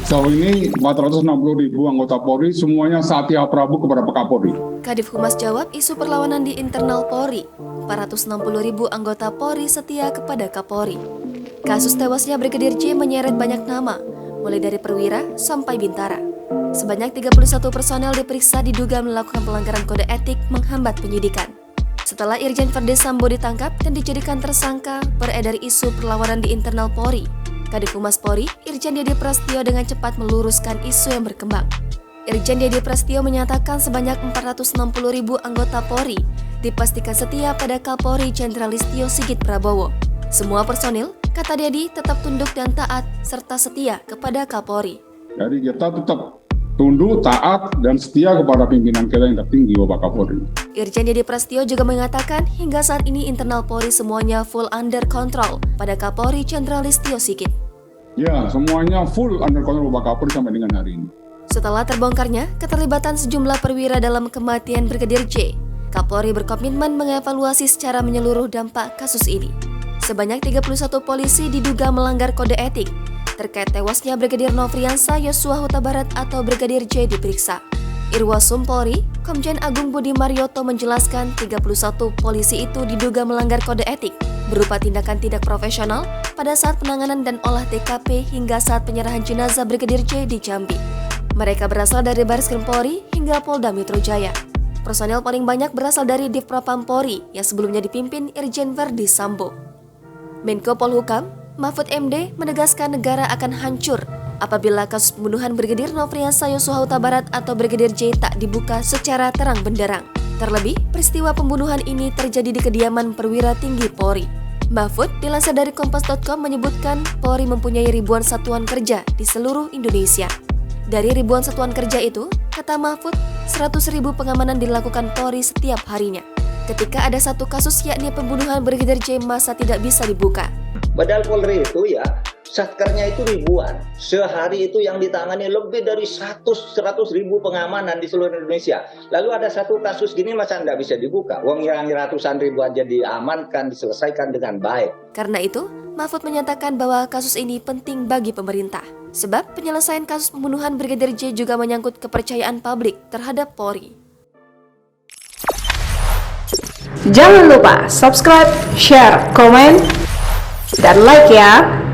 Sejauh ini 460.000 anggota Polri semuanya Satya Prabu kepada Pak Kapolri. Kadif Humas jawab isu perlawanan di internal Polri. 460.000 anggota Polri setia kepada Kapolri. Kasus tewasnya Brigadir J menyeret banyak nama, mulai dari perwira sampai bintara. Sebanyak 31 personel diperiksa diduga melakukan pelanggaran kode etik menghambat penyidikan. Setelah Irjen Verdi Sambo ditangkap dan dijadikan tersangka, beredar isu perlawanan di internal Polri. Kadif Humas Polri, Irjen Dedi Prasetyo dengan cepat meluruskan isu yang berkembang. Irjen Dedi Prasetyo menyatakan sebanyak 460.000 anggota Polri dipastikan setia pada Kapolri Jenderal Listio Sigit Prabowo. Semua personil, kata Dedi, tetap tunduk dan taat serta setia kepada Kapolri. Jadi kita tetap tunduk, taat, dan setia kepada pimpinan kita yang tertinggi, Bapak Kapolri. Irjen Dedi Prasetyo juga mengatakan hingga saat ini internal Polri semuanya full under control pada Kapolri Jenderal Listio Sigit. Ya, semuanya full under control Bapak Kapolri sampai dengan hari ini. Setelah terbongkarnya keterlibatan sejumlah perwira dalam kematian Brigadir J, Kapolri berkomitmen mengevaluasi secara menyeluruh dampak kasus ini. Sebanyak 31 polisi diduga melanggar kode etik terkait tewasnya Brigadir Nofriansah Yosua Huta Barat atau Brigadir J diperiksa. Irwasum Polri, Komjen Agung Budi Marioto menjelaskan 31 polisi itu diduga melanggar kode etik berupa tindakan tidak profesional pada saat penanganan dan olah TKP hingga saat penyerahan jenazah Brigadir J di Jambi. Mereka berasal dari Bareskrim Polri hingga Polda Metro Jaya. Personel paling banyak berasal dari Divpropam Polri yang sebelumnya dipimpin Irjen Verdi Sambo. Menko Polhukam, Mahfud MD menegaskan negara akan hancur apabila kasus pembunuhan Brigadir Nofriansah Yosua Huta Barat atau Brigadir J tak dibuka secara terang benderang. Terlebih, peristiwa pembunuhan ini terjadi di kediaman perwira tinggi Polri. Mahfud dilansir dari Kompas.com menyebutkan Polri mempunyai ribuan satuan kerja di seluruh Indonesia. Dari ribuan satuan kerja itu, kata Mahfud, 100.000 pengamanan dilakukan Polri setiap harinya. Ketika ada satu kasus yakni pembunuhan Brigadir J masa tidak bisa dibuka. Padahal Polri itu ya, satkernya itu ribuan. Sehari itu yang ditangani lebih dari 100.000 pengamanan di seluruh Indonesia. Lalu ada satu kasus gini masa nggak bisa dibuka? Wong yang ratusan ribu aja diamankan, diselesaikan dengan baik. Karena itu, Mahfud menyatakan bahwa kasus ini penting bagi pemerintah. Sebab penyelesaian kasus pembunuhan Brigadir J juga menyangkut kepercayaan publik terhadap Polri. Jangan lupa subscribe, share, komen, dan like ya.